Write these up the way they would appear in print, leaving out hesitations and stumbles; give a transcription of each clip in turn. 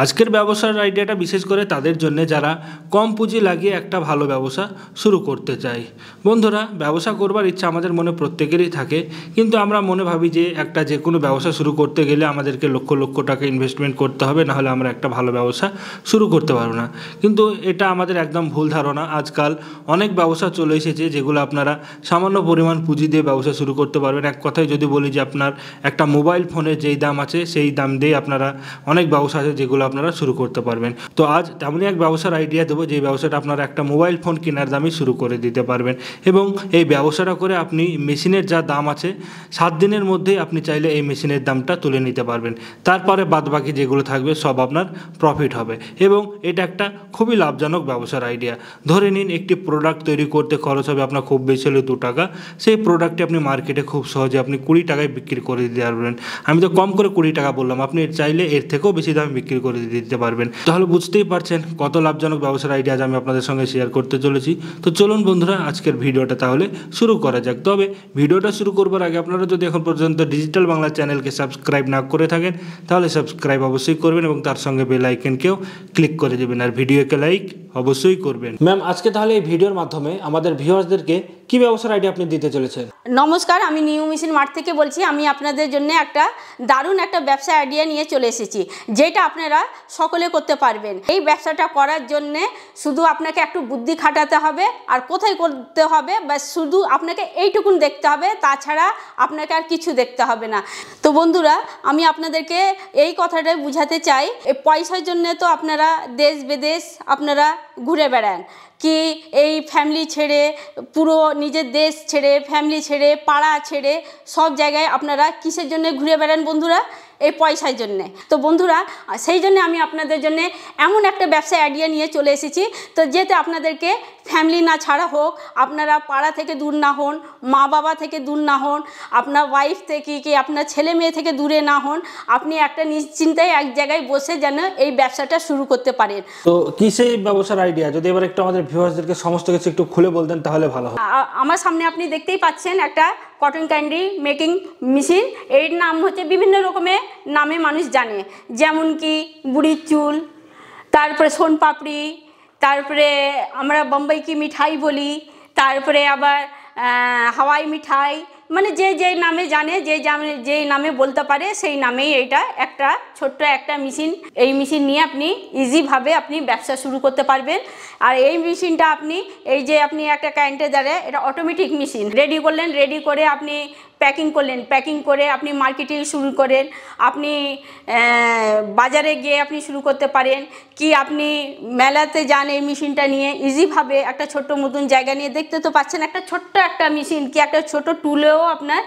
আজকের ব্যবসার আইডিয়াটা বিশেষ করে তাদের জন্য যারা কম পুঁজি লাগিয়ে একটা ভালো ব্যবসা শুরু করতে চায়। বন্ধুরা, ব্যবসা করবার ইচ্ছা আমাদের মনে প্রত্যেকেরই থাকে, কিন্তু আমরা মনে ভাবি যে একটা যে কোনো ব্যবসা শুরু করতে গেলে আমাদেরকে লক্ষ লক্ষ টাকা ইনভেস্টমেন্ট করতে হবে, নাহলে আমরা একটা ভালো ব্যবসা শুরু করতে পারবো না। কিন্তু এটা আমাদের একদম ভুল ধারণা। আজকাল অনেক ব্যবসা চলে এসেছে যেগুলো আপনারা সামান্য পরিমাণ পুঁজি দিয়ে ব্যবসা শুরু করতে পারবেন। এক কথায় যদি বলি যে আপনার একটা মোবাইল ফোনের যেই দাম আছে সেই দাম দিয়ে আপনারা অনেক ব্যবসা আছে যেগুলো আপনারা শুরু করতে পারবেন। তো আজ তেমনই এক ব্যবসার আইডিয়া দেবো যে ব্যবসাটা আপনারা একটা মোবাইল ফোন কেনার দামই শুরু করে দিতে পারবেন, এবং এই ব্যবসাটা করে আপনি মেশিনের যা দাম আছে 7 দিনের মধ্যেই আপনি চাইলে এই মেশিনের দামটা তুলে নিতে পারবেন। তারপরে বাদবাকি যেগুলো থাকবে সব আপনার প্রফিট হবে, এবং এটা একটা খুবই লাভজনক ব্যবসার আইডিয়া। ধরে নিন একটি প্রোডাক্ট তৈরি করতে খরচ হবে আপনার খুব বেশি হলে 2 টাকা। সেই প্রোডাক্টটি আপনি মার্কেটে খুব সহজে আপনি 20 টাকায় বিক্রি করে দিতে পারবেন। আমি তো কম করে 20 টাকা বললাম, আপনি চাইলে এর থেকেও বেশি দামে বিক্রি করে দিতে পারবেন। তাহলে বুঝতেই পারছেন কত লাভজনক ব্যবসার আইডিয়া আজ আমি আপনাদের সঙ্গে শেয়ার করতে চলেছি। তো চলুন বন্ধুরা, আজকের ভিডিওটা তাহলে শুরু করা যাক। তবে ভিডিওটা শুরু করবার আগে আপনারা যদি এখন পর্যন্ত ডিজিটাল বাংলা চ্যানেলকে সাবস্ক্রাইব না করে থাকেন তাহলে সাবস্ক্রাইব অবশ্যই করবেন, এবং তার সঙ্গে বেল আইকনকেও ক্লিক করে দেবেন, আর ভিডিওকে লাইক অবশ্যই করবেন। ম্যাম, আজকে তাহলে এই ভিডিওর মাধ্যমে আমাদের ভিউয়ার্সদেরকে কি ব্যবসার আইডিয়া আপনি দিতে চলেছেন? নমস্কার, আমি নিউ মেশিন মার্ট থেকে বলছি। আমি আপনাদের জন্য একটা দারুণ একটা ব্যবসা আইডিয়া নিয়ে চলে এসেছি, যেটা আপনারা সকলে করতে পারবেন। এই ব্যবসাটা করার জন্য শুধু আপনাকে একটু বুদ্ধি খাটাতে হবে, আর কোথায় করতে হবে বা শুধু আপনাকে এইটুকুন দেখতে হবে, তাছাড়া আপনাকে আর কিছু দেখতে হবে না। তো বন্ধুরা, আমি আপনাদেরকে এই কথাটাই বুঝাতে চাই, পয়সার জন্য তো আপনারা দেশ বিদেশ আপনারা ঘুরে বেড়ান, কি এই ফ্যামিলি ছেড়ে, পুরো নিজের দেশ ছেড়ে, ফ্যামিলি ছেড়ে, পাড়া ছেড়ে সব জায়গায় আপনারা কিসের জন্য ঘুরে বেড়ান বন্ধুরা? এই পয়সার জন্যে। তো বন্ধুরা, সেই জন্য আমি আপনাদের জন্য এমন একটা ব্যবসা আইডিয়া নিয়ে চলে এসেছি, তো যেতে আপনাদেরকে ফ্যামিলি না ছাড়া হোক, আপনারা পাড়া থেকে দূর না হন, মা বাবা থেকে দূর না হন, আপনার ওয়াইফ থেকে কি আপনার ছেলে মেয়ে থেকে দূরে না হন, আপনি একটা নিশ্চিন্তায় এক জায়গায় বসে যেন এই ব্যবসাটা শুরু করতে পারেন। তো কি সেই ব্যবসার আইডিয়া, যদি এবার একটু আমাদের ভিউয়ার্সদেরকে সমস্ত কিছু একটু খুলে বলতেন তাহলে ভালো হয়। আমার সামনে আপনি দেখতেই পাচ্ছেন একটা কটন ক্যান্ডি মেকিং মেশিন। এর নাম হচ্ছে বিভিন্ন রকমের নামে মানুষ জানে, যেমন কি বুড়ির চুল, তারপরে সোনপাপড়ি, তারপরে আমরা বোম্বাই কি মিঠাই বলি, তারপরে আবার হাওয়াই মিঠাই, মানে যে যেই নামে জানে, যেই নামে বলতে পারে সেই নামেই এইটা একটা ছোট্ট একটা মেশিন। এই মেশিন নিয়ে আপনি ইজিভাবে আপনি ব্যবসা শুরু করতে পারবেন। আর এই মেশিনটা আপনি এই যে আপনি একটা কারেন্টের দ্বারা, এটা অটোমেটিক মেশিন, রেডি করলেন, রেডি করে আপনি প্যাকিং করলেন, প্যাকিং করে আপনি মার্কেটিং শুরু করেন, আপনি বাজারে গিয়ে আপনি শুরু করতে পারেন, কি আপনি মেলাতে যান এই মেশিনটা নিয়ে ইজিভাবে একটা ছোট্ট মতন জায়গা নিয়ে। দেখতে তো পাচ্ছেন একটা ছোট্ট একটা মেশিন, কি একটা ছোট টুলেও আপনার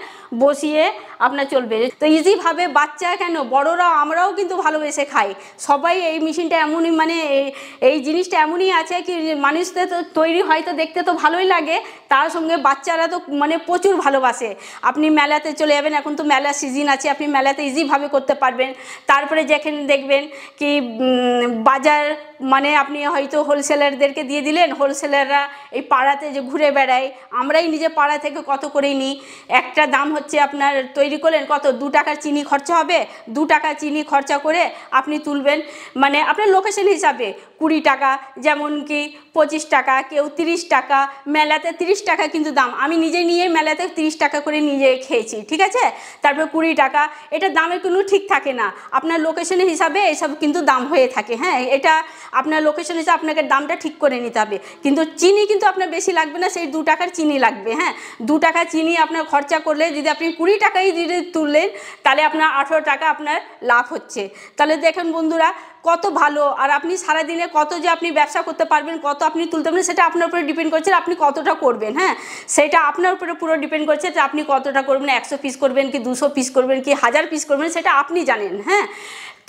বসিয়ে আপনার চলবে। তো ইজিভাবে বাচ্চা কেন বড়রা আমরাও কিন্তু ভালোবেসে খাই সবাই। এই মেশিনটা এমনই, মানে এই জিনিসটা এমনই আছে কি মানুষদের তো তৈরি হয়তো দেখতে তো ভালোই লাগে, তার সঙ্গে বাচ্চারা তো মানে প্রচুর ভালোবাসে। আপনি মেলাতে চলে যাবেন, এখন তো মেলা সিজন আছে, আপনি মেলাতে ইজিভাবে করতে পারবেন। তারপরে যেখানে দেখবেন কি বাজার, মানে আপনি হয়তো হোলসেলারদেরকে দিয়ে দিলেন, হোলসেলাররা এই পাড়াতে যে ঘুরে বেড়ায়, আমরাই নিজে পাড়া থেকে কত করে নিই। একটা দাম হচ্ছে আপনার তৈরি করলেন কত, 2 টাকার চিনি খরচা হবে, 2 টাকা চিনি খরচা করে আপনি তুলবেন, মানে আপনার লোকেশন হিসাবে 20 টাকা, যেমন কি 25 টাকা, কেউ 30 টাকা, মেলাতে 30 টাকা কিন্তু দাম। আমি নিজে নিয়ে মেলাতে 30 টাকা করে নিজে খেয়েছি, ঠিক আছে। তারপর 20 টাকা, এটা দামের কোনো ঠিক থাকে না, আপনার লোকেশনের হিসাবে এসব কিন্তু দাম হয়ে থাকে। হ্যাঁ, এটা আপনার লোকেশন হিসাবে আপনাকে দামটা ঠিক করে নিতে হবে। কিন্তু চিনি কিন্তু আপনার বেশি লাগবে না, সেই 2 টাকার চিনি লাগবে। হ্যাঁ, 2 টাকা চিনি আপনার খরচা করলে যদি আপনি 20 টাকাই যদি তুললেন, তাহলে আপনার 18 টাকা আপনার লাভ হচ্ছে। তাহলে দেখেন বন্ধুরা কত ভালো। আর আপনি সারাদিনে কত যে আপনি ব্যবসা করতে পারবেন, কত আপনি তুলতে পারবেন, সেটা আপনার উপরে ডিপেন্ড করছে আপনি কতটা করবেন। হ্যাঁ, সেটা আপনার উপরে পুরো ডিপেন্ড করছে যে আপনি কতটা করবেন, 100 পিস করবেন কি 200 পিস করবেন কি 1000 পিস করবেন, সেটা আপনি জানেন। হ্যাঁ,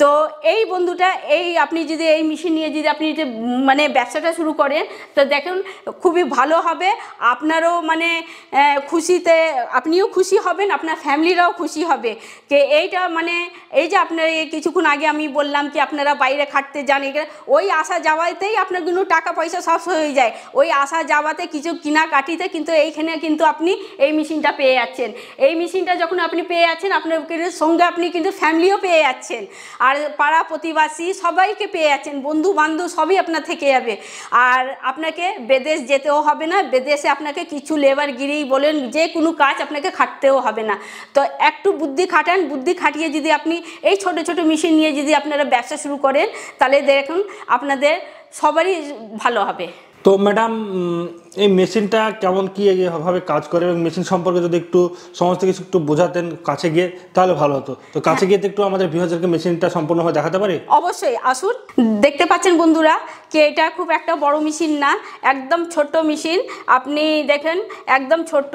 তো এই বন্ধুটা, এই আপনি যদি এই মেশিন নিয়ে যদি আপনি যে মানে ব্যবসাটা শুরু করেন, তো দেখুন খুবই ভালো হবে। আপনারও মানে খুশিতে আপনিও খুশি হবেন, আপনার ফ্যামিলিরাও খুশি হবে। যে এইটা মানে এই যে আপনার কিছুক্ষণ আগে আমি বললাম কি আপনারা বাইরে খাটতে যান, ওই আসা যাওয়াতেই আপনার কিন্তু টাকা পয়সা সব হয়ে যায়। ওই আসা যাওয়াতে কিছু কেনাকাটিতে কিন্তু এইখানে কিন্তু আপনি এই মেশিনটা পেয়ে যাচ্ছেন। এই মেশিনটা যখন আপনি পেয়ে যাচ্ছেন, আপনার সঙ্গে আপনি কিন্তু ফ্যামিলিও পেয়ে যাচ্ছেন। আর পাড়া প্রতিবাসী সবাইকে পেয়ে যাচ্ছেন, বন্ধু বান্ধব সবই আপনার থেকে যাবে। আর আপনাকে বিদেশ যেতেও হবে না, বিদেশে আপনাকে কিছু লেবারগিরি বলেন যে কোনো কাজ আপনাকে খাটতেও হবে না। তো একটু বুদ্ধি খাটান, বুদ্ধি খাটিয়ে যদি আপনি এই ছোট ছোট মেশিন নিয়ে যদি আপনারা ব্যবসা শুরু করেন তাহলে দেখুন আপনাদের সবারই ভালো হবে। তো ম্যাডাম এই মেশিনটা কেমন কী ভাবে কাজ করে এবং মেশিন সম্পর্কে যদি একটু সমস্ত কিছু একটু বোঝাতেন কাছে গিয়ে তাহলে ভালো হতো। তো কাছে গিয়ে একটু আমাদের ভিউয়ারদেরকে মেশিনটা সম্পূর্ণভাবে দেখাতে পারি? অবশ্যই আসুন। দেখতে পাচ্ছেন বন্ধুরা কি এটা খুব একটা বড় মেশিন না, একদম ছোট্ট মেশিন। আপনি দেখেন একদম ছোট্ট,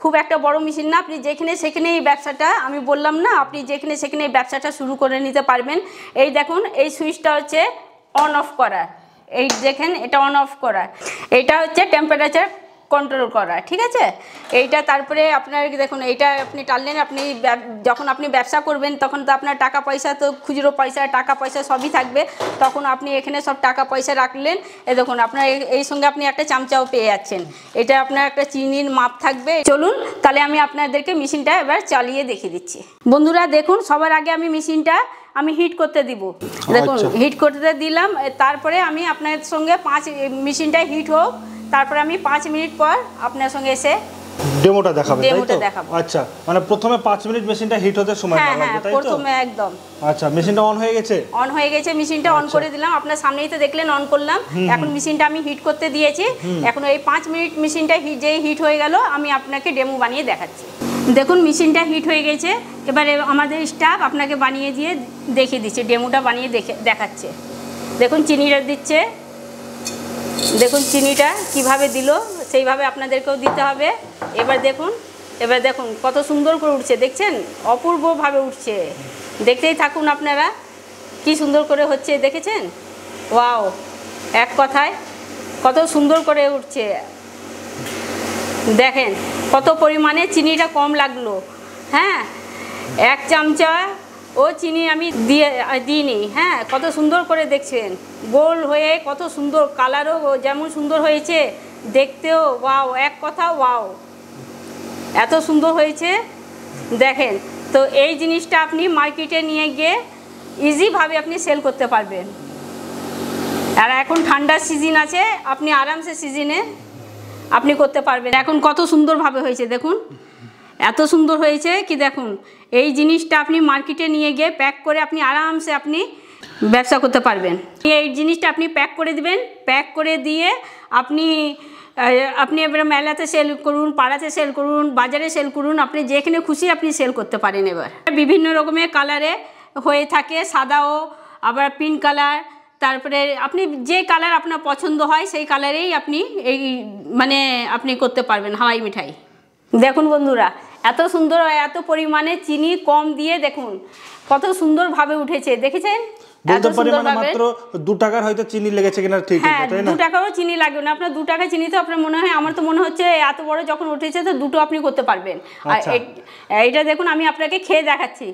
খুব একটা বড় মেশিন না। আপনি যেখানে সেখানে এই ব্যবসাটা, আমি বললাম না, আপনি যেখানে সেখানে এই ব্যবসাটা শুরু করে নিতে পারবেন। এই দেখুন এই সুইচটা হচ্ছে অন অফ করা, এই দেখেন এটা অন অফ করা, এটা হচ্ছে টেম্পারেচার কন্ট্রোল করা, ঠিক আছে। এইটা তারপরে আপনার দেখুন এইটা আপনি টানলেন, আপনি যখন আপনি ব্যবসা করবেন তখন তো আপনার টাকা পয়সা, তো খুচরো পয়সা টাকা পয়সা সবই থাকবে, তখন আপনি এখানে সব টাকা পয়সা রাখলেন। এ দেখুন আপনার এই সঙ্গে আপনি একটা চামচাও পেয়ে যাচ্ছেন, এটা আপনার একটা চিনির মাপ থাকবে। চলুন তাহলে আমি আপনাদেরকে মেশিনটা এবার চালিয়ে দেখিয়ে দিচ্ছি। বন্ধুরা দেখুন সবার আগে আমি মেশিনটা হিট করতে দিব। দেখুন হিট করতে দিলাম, তারপরে আমি আপনার সঙ্গে মেশিনটা হিট হোক, তারপরে আমি 5 মিনিট পর আপনার সঙ্গে এসে ডেমোটা দেখাবেন, তাই তো? দেখাবো। আচ্ছা, মানে প্রথমে 5 মিনিট মেশিনটা হিট হতে সময় লাগবে, তাই তো? প্রথমে একদম। আচ্ছা, মেশিনটা অন হয়ে গেছে? অন হয়ে গেছে, মেশিনটা অন করে দিলাম, আপনার সামনেই তো দেখলেন অন করলাম। এখন মেশিনটা আমি হিট করতে দিয়েছি, এখন এই 5 মিনিট মেশিনটা হিট হয়ে গেল, আমি আপনাকে ডেমো বানিয়ে দেখাচ্ছি। দেখুন মেশিনটা হিট হয়ে গেছে, এবারে আমাদের স্টাফ আপনাকে বানিয়ে দিয়ে দেখিয়ে দিচ্ছে, ডেমোটা বানিয়ে দেখাচ্ছে। দেখুন চিনিটা দিচ্ছে, দেখুন চিনিটা কিভাবে দিল সেইভাবে আপনাদেরকেও দিতে হবে। এবার দেখুন কত সুন্দর করে উঠছে, দেখছেন? অপূর্বভাবে উঠছে, দেখতেই থাকুন আপনারা কি সুন্দর করে হচ্ছে, দেখেছেন? ওয়াও, এক কথায় কত সুন্দর করে উঠছে। দেখেন কত পরিমাণে চিনিটা কম লাগলো। হ্যাঁ, 1 চামচা ও চিনি আমি দিইনি। হ্যাঁ, কত সুন্দর করে দেখছেন, গোল হয়ে কত সুন্দর, কালারও যেমন সুন্দর হয়েছে, দেখতেও ওয়াও, এক কথা ওয়াও, এত সুন্দর হয়েছে। দেখেন তো এই জিনিসটা আপনি মার্কেটে নিয়ে গিয়ে ইজিভাবে আপনি সেল করতে পারবেন। আর এখন ঠান্ডার সিজন আছে, আপনি আরামসে সিজনে আপনি করতে পারবেন। এখন কত সুন্দরভাবে হয়েছে দেখুন, এত সুন্দর হয়েছে কি দেখুন। এই জিনিসটা আপনি মার্কেটে নিয়ে গিয়ে প্যাক করে আপনি আরামসে আপনি ব্যবসা করতে পারবেন। এই জিনিসটা আপনি প্যাক করে দিবেন, প্যাক করে দিয়ে আপনি এবার মেলাতে সেল করুন, পাড়াতে সেল করুন, বাজারে সেল করুন, আপনি যেখানে খুশি আপনি সেল করতে পারেন। এবার বিভিন্ন রকমের কালারে হয়ে থাকে, সাদাও, আবার পিঙ্ক কালার, তারপরে আপনি যে কালার আপনার পছন্দ হয় সেই কালারেই আপনি আপনি করতে পারবেন হাওয়াই মিঠাই। দেখুন বন্ধুরা এত সুন্দর, এত পরিমাণে চিনি কম দিয়ে দেখুন কত সুন্দরভাবে উঠেছে, দেখেছেন? বলতে পারি মানে মাত্র 2 টাকার হয়তো চিনি লেগেছে কিনা, ঠিক আছে? হ্যাঁ, 2 টাকারও চিনি লাগবে না আপনার। 2 টাকা চিনি তো আপনার মনে হয়, আমার তো মনে হচ্ছে এত বড় যখন উঠেছে তো 2টো আপনি করতে পারবেন। আর এইটা দেখুন আমি আপনাকে খেয়ে দেখাচ্ছি।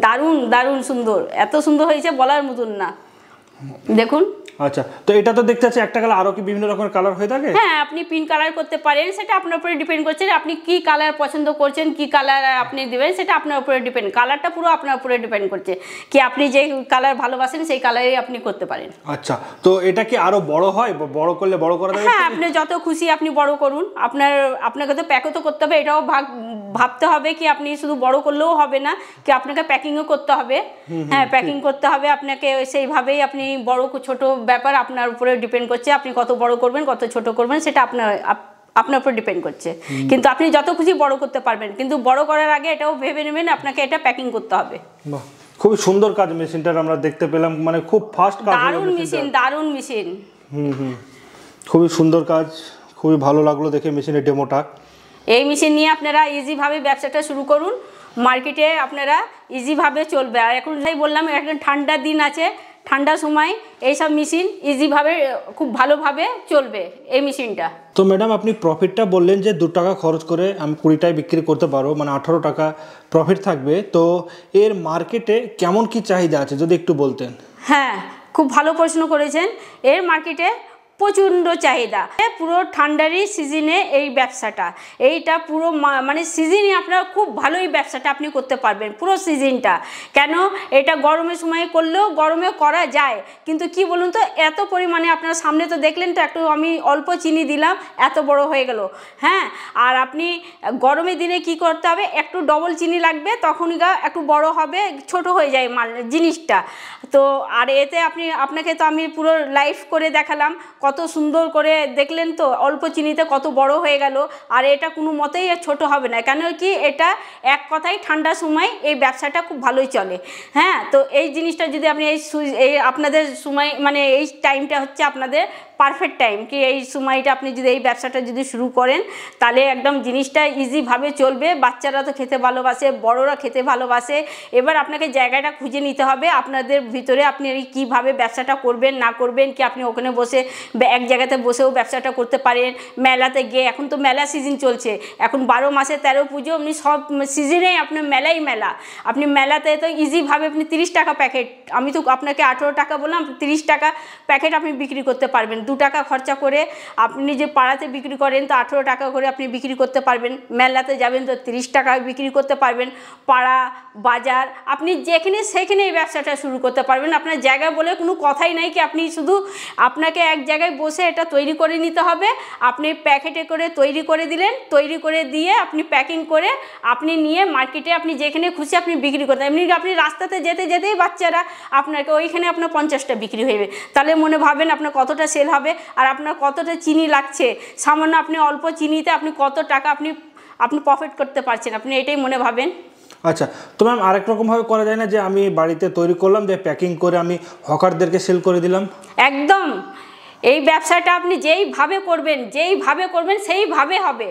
দারুণ দারুণ সুন্দর, এত সুন্দর হয়েছে বলার মতন না, দেখুন। আচ্ছা, তো এটা তো দেখতে আছে একটা কালার, আরো কি বিভিন্ন রকমের কালার হয়ে থাকে? হ্যাঁ, আপনি পিঙ্ক কালার করতে পারেন, সেটা আপনার উপরে ডিপেন্ড করছে আপনি কি কালার পছন্দ করছেন, কি কালার আপনি দিবেন, সেটা আপনার উপরে ডিপেন্ড। কালারটা পুরো আপনার উপরে ডিপেন্ড করছে কি আপনি যে কালার ভালোবাসেন সেই কালারই আপনি করতে পারেন। আচ্ছা, তো এটা কি আরো বড় হয়? বড় করলে বড় করা যাবে? হ্যাঁ, আপনি যত খুশি আপনি বড় করুন। আপনাকে তো প্যাকও তো করতে হবে, এটাও ভাবতে হবে কি আপনি শুধু বড় করলেও হবে না, কি আপনাকে প্যাকিংও করতে হবে। হ্যাঁ, প্যাকিং করতে হবে আপনাকে, সেইভাবেই আপনি বড় ছোট ব্যাপার আপনার উপরে ডিপেন্ড করছে। আপনি কত বড় করবেন কত ছোট করবেন সেটা আপনার উপর ডিপেন্ড করছে, কিন্তু আপনি যত খুশি বড় করতে পারবেন, কিন্তু বড় করার আগে এটাও ভেবে নেবেন আপনাকে এটা প্যাকিং করতে হবে। বাহ, খুবই সুন্দর কাজ মেশিনটার আমরা দেখতে পেলাম, মানে খুব ফাস্ট কাজ, দারুণ মেশিন, দারুণ মেশিন। খুবই সুন্দর কাজ, খুবই ভালো লাগলো দেখে মেশিনের ডেমোটা। এই মেশিন নিয়ে আপনারা ইজিভাবে ব্যবসাটা শুরু করুন, মার্কেটে আপনারা ইজিভাবে চলবে। আর এখন যাই বললাম এখন ঠান্ডার দিন আছে, ঠান্ডার সময় এইসব মেশিন ইজিভাবে খুব ভালোভাবে চলবে এই মেশিনটা। তো ম্যাডাম আপনি প্রফিটটা বললেন যে 2 টাকা খরচ করে আমি 20 টাকায় বিক্রি করতে পারবো, মানে 18 টাকা প্রফিট থাকবে। তো এর মার্কেটে কেমন কি চাহিদা আছে যদি একটু বলতেন? হ্যাঁ, খুব ভালো প্রশ্ন করেছেন। এর মার্কেটে প্রচণ্ড চাহিদা। পুরো ঠান্ডারই সিজনে এই ব্যবসাটা, এইটা পুরো মানে সিজনে আপনারা খুব ভালোই ব্যবসাটা আপনি করতে পারবেন পুরো সিজনটা। কেন এটা গরমের সময় করলেও গরমে করা যায়, কিন্তু কি বলুন তো এত পরিমাণে আপনারা সামনে তো দেখলেন তো, একটু আমি অল্প চিনি দিলাম এত বড় হয়ে গেল। হ্যাঁ, আর আপনি গরমের দিনে কি করতে হবে, একটু ডবল চিনি লাগবে, তখনই একটু বড় হবে, ছোট হয়ে যায় জিনিসটা। তো আর এতে আপনাকে তো আমি পুরো লাইভ করে দেখালাম, কত সুন্দর করে দেখলেন তো, অল্প চিনিতে কত বড় হয়ে গেল। আর এটা কোনো মতেই ছোট হবে না, কেন কি এটা এক কথায় ঠান্ডার সময় এই ব্যবসাটা খুব ভালোই চলে। হ্যাঁ, তো এই জিনিসটা যদি আপনি এই আপনাদের সময় মানে এই টাইমটা হচ্ছে আপনাদের পারফেক্ট টাইম, কি এই সময়টা আপনি যদি এই ব্যবসাটা যদি শুরু করেন তাহলে একদম জিনিসটা ইজিভাবে চলবে। বাচ্চারা তো খেতে ভালোবাসে, বড়রা খেতে ভালোবাসে। এবার আপনাকে জায়গাটা খুঁজে নিতে হবে আপনাদের ভিতরে, আপনি কীভাবে ব্যবসাটা করবেন না করবেন, কি আপনি ওখানে বসে এক জায়গাতে বসেও ব্যবসাটা করতে পারেন, মেলাতে গিয়ে। এখন তো মেলা সিজন চলছে, এখন 12 মাসে 13 পুজো, আপনি সব সিজনেই আপনার মেলাই মেলা। আপনি মেলাতে তো ইজিভাবে আপনি 30 টাকা প্যাকেট, আমি তো আপনাকে 18 টাকা বললাম, 30 টাকা প্যাকেট আপনি বিক্রি করতে পারবেন। 2 টাকা খরচা করে আপনি যে পাড়াতে বিক্রি করেন তো 18 টাকা করে আপনি বিক্রি করতে পারবেন, মেলাতে যাবেন তো 30 টাকায় বিক্রি করতে পারবেন। পাড়া বাজার আপনি যেখানে সেখানে এই ব্যবসাটা শুরু করতে পারবেন। আপনার জায়গা বলে কোনো কথাই নাই, কি আপনি শুধু আপনাকে এক জায়গায় বসে এটা তৈরি করে নিতে হবে, আপনি প্যাকেটে করে তৈরি করে দিলেন, তৈরি করে দিয়ে আপনি প্যাকিং করে আপনি নিয়ে মার্কেটে আপনি যেখানে খুশি আপনি বিক্রি করতে। এমনি আপনি রাস্তাতে যেতে যেতেই বাচ্চারা আপনাকে ওইখানে আপনার 50টা বিক্রি হয়ে, তাহলে মনে ভাবেন আপনার কতটা সেল হবে আর আপনার কতটা চিনি লাগছে। সামান্য আপনি অল্প চিনিতে আপনি কত টাকা আপনি প্রফিট করতে পারছেন, আপনি এটাই মনে ভাবেন। আচ্ছা, তো ম্যাম আরেক রকমভাবে করা যায় না, যে আমি বাড়িতে তৈরি করলাম, দিয়ে প্যাকিং করে আমি হকারদেরকে সেল করে দিলাম? একদম, এই ব্যবসাটা আপনি যেইভাবে করবেন সেইভাবে হবে।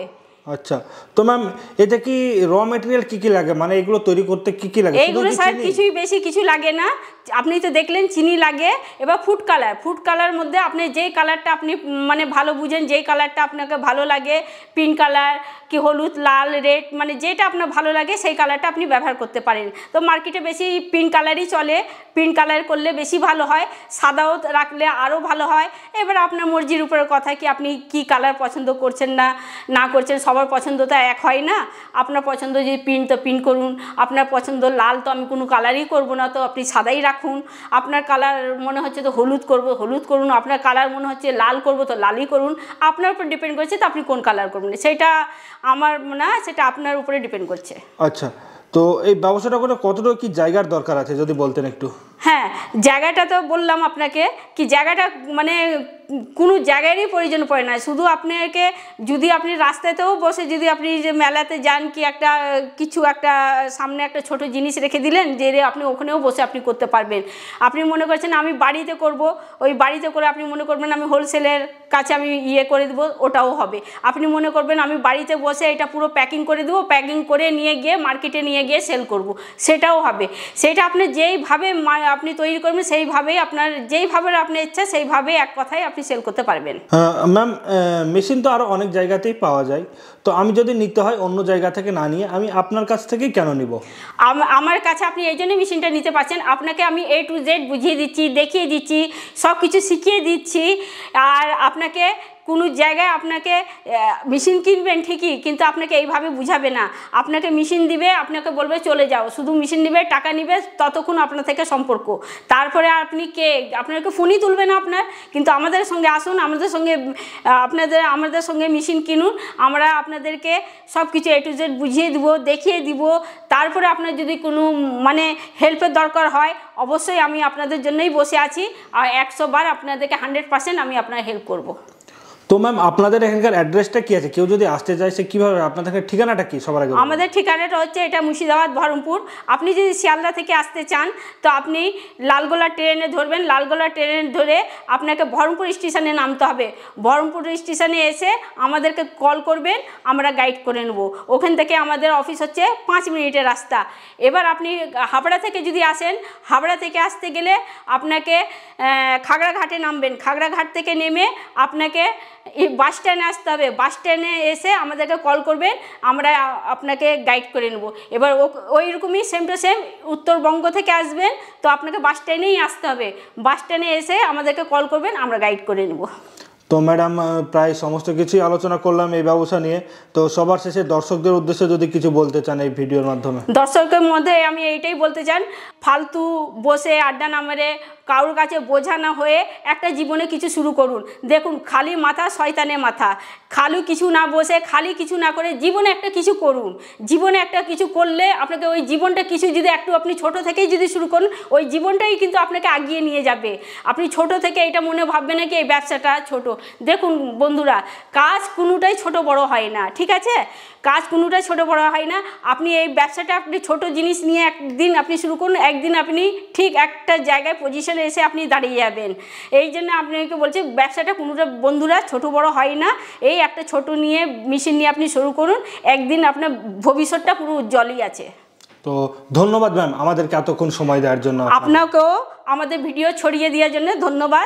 আচ্ছা, তো ম্যাম এতে কি র মেটেরিয়াল কি কি লাগে, মানে এগুলো তৈরি করতে কি কি লাগে? এইগুলো স্যার কিছুই বেশি কিছু লাগে না, আপনি তো দেখলেন চিনি লাগে। এবার ফুড কালার মধ্যে আপনি যেই কালারটা আপনি মানে ভালো বুঝেন, যেই কালারটা আপনাকে ভালো লাগে, পিঙ্ক কালার কি হলুদ, লাল, রেড, মানে যেটা আপনার ভালো লাগে সেই কালারটা আপনি ব্যবহার করতে পারেন। তো মার্কেটে বেশি পিঙ্ক কালারই চলে, পিঙ্ক কালার করলে বেশি ভালো হয়, সাদাও রাখলে আরও ভালো হয়। এবার আপনার মর্জির উপরে কথা, কি আপনি কি কালার পছন্দ করছেন না করছেন, সবার পছন্দ তো এক হয় না। আপনার পছন্দ যদি পিঙ্ক তো পিঙ্ক করুন, আপনার পছন্দ লাল তো আমি কোনো কালারই করব না, তো আপনি সাদাই রাখুন। আপনার কালার মনে হচ্ছে তো হলুদ করুন, আপনার কালার মনে হচ্ছে লাল করব তো লালই করুন। আপনার উপর ডিপেন্ড করছে তো আপনি কোন কালার করবেন, সেটা আমার মনে হয় সেটা আপনার উপরে ডিপেন্ড করছে। আচ্ছা, তো এই ব্যবসাটা করে কতটা কি জায়গার দরকার আছে যদি বলতেন একটু? হ্যাঁ, জায়গাটা তো বললাম আপনাকে, কি জায়গাটা মানে কোনো জায়গারই প্রয়োজন পড়ে না। শুধু আপনাকে যদি আপনি রাস্তাতেও বসে যদি আপনি যে মেলাতে যান, কি কিছু একটা সামনে একটা ছোট জিনিস রেখে দিলেন, যে আপনি ওখানেও বসে আপনি করতে পারবেন। আপনি মনে করছেন আমি বাড়িতে করব, ওই বাড়িতে করে আপনি মনে করবেন আমি হোলসেলের কাছে আমি করে দেবো, ওটাও হবে। আপনি মনে করবেন আমি বাড়িতে বসে এটা পুরো প্যাকিং করে দেবো, প্যাকিং করে নিয়ে গিয়ে মার্কেটে নিয়ে গিয়ে সেল করব, সেটাও হবে। সেটা আপনি যেইভাবে আপনি তৈরি করবেন সেইভাবেই আপনার যেইভাবে আপনার ইচ্ছা সেইভাবে এক কথায় আপনি সেল করতে পারবেন। ম্যাম মেশিন তো আরও অনেক জায়গাতেই পাওয়া যায়, তো আমি যদি নিতে হয় অন্য জায়গা থেকে না নিয়ে আমি আপনার কাছ থেকেই কেন নিব? আমার কাছে আপনি এই জন্যই মেশিনটা নিতে পারছেন, আপনাকে আমি A to Z বুঝিয়ে দিচ্ছি, দেখিয়ে দিচ্ছি, সব কিছু শিখিয়ে দিচ্ছি। আর আপনাকে কোনো জায়গায় আপনাকে মেশিন কিনবেন ঠিকই, কিন্তু আপনাকে এইভাবে বুঝাবে না। আপনাকে মেশিন দিবে, আপনাকে বলবে চলে যাও, শুধু মেশিন নিবে, টাকা নিবে, ততক্ষণ আপনার থেকে সম্পর্ক। তারপরে আপনি আপনাকে ফোনই তুলবে না আপনার। কিন্তু আমাদের সঙ্গে আসুন, আমাদের সঙ্গে মেশিন কিনুন, আমরা আপনাদেরকে সব কিছু A to Z বুঝিয়ে দিব, দেখিয়ে দিব। তারপরে আপনার যদি কোনো মানে হেল্পের দরকার হয়, অবশ্যই আমি আপনাদের জন্যই বসে আছি, আর 100 বার আপনাদেরকে 100% আমি আপনার হেল্প করব। তো ম্যাম আপনাদের এখানকার অ্যাড্রেসটা কি আছে? কেউ যদি আসতে চায় সে কীভাবে, আপনাদের ঠিকানাটা কি সবার আগে? আমাদের ঠিকানাটা হচ্ছে এটা মুর্শিদাবাদ বহরমপুর। আপনি যদি শিয়ালদা থেকে আসতে চান তো আপনি লালগোলা ট্রেনে ধরবেন, লালগোলা ট্রেনে ধরে আপনাকে বহরমপুর স্টেশনে নামতে হবে। বহরমপুর স্টেশনে এসে আমাদেরকে কল করবেন, আমরা গাইড করে নেব। ওখান থেকে আমাদের অফিস হচ্ছে 5 মিনিটের রাস্তা। এবার আপনি হাবড়া থেকে যদি আসেন, হাবড়া থেকে আসতে গেলে আপনাকে খাগড়াঘাটে নামবেন, খাগড়াঘাট থেকে নেমে আপনাকে বাস স্ট্যান্ডে আসতে হবে। বাস স্ট্যান্ডে এসে আমাদেরকে কল করবেন, আমরা আপনাকে গাইড করে নেব। এবার ওই রকমই সেম টু সেম উত্তরবঙ্গ থেকে আসবেন তো আপনাকে বাস স্ট্যান্ডেই আসতে হবে। বাস স্ট্যান্ডে এসে আমাদেরকে কল করবেন, আমরা গাইড করে নেব। তো ম্যাডাম প্রায় সমস্ত কিছুই আলোচনা করলাম এই ব্যবসা নিয়ে, তো সবার শেষে দর্শকদের উদ্দেশ্যে যদি কিছু বলতে চান এই ভিডিওর মাধ্যমে। দর্শকের মধ্যে আমি এইটাই বলতে চান, ফালতু বসে আড্ডা না মেরে কারোর কাছে বোঝা না হয়ে একটা জীবনে কিছু শুরু করুন। দেখুন, খালি মাথা শয়তানের মাথা। খালি কিছু না বসে, খালি কিছু না করে জীবনে একটা কিছু করুন। জীবনে একটা কিছু করলে আপনাকে ওই জীবনটা কিছু যদি একটু আপনি ছোট থেকেই যদি শুরু করুন, ওই জীবনটাই কিন্তু আপনাকে আগিয়ে নিয়ে যাবে। আপনি ছোট থেকে এটা মনে ভাববেন না কি এই ব্যবসাটা ছোট। দেখুন বন্ধুরা, কাজ কোনোটাই ছোট বড় হয় না, ঠিক আছে? কাজ কোনোটাই ছোট বড় হয় না। আপনি এই ব্যবসাটা আপনি ছোট জিনিস নিয়ে একদিন আপনি শুরু করুন, একদিন আপনি ঠিক একটা জায়গায় পজিশনে এসে আপনি দাঁড়িয়ে যাবেন। এই জন্য আপনাকে বলছি ব্যবসাটা কোনোটা বন্ধুরা ছোট বড় হয় না। এই একটা ছোট নিয়ে মেশিন নিয়ে আপনি শুরু করুন, একদিন আপনার ভবিষ্যৎটা পুরো উজ্জ্বলই আছে। তো ধন্যবাদ ম্যাম আমাদেরকে এতক্ষণ সময় দেওয়ার জন্য। আপনাকেও আমাদের ভিডিও ছড়িয়ে দেওয়ার জন্য ধন্যবাদ।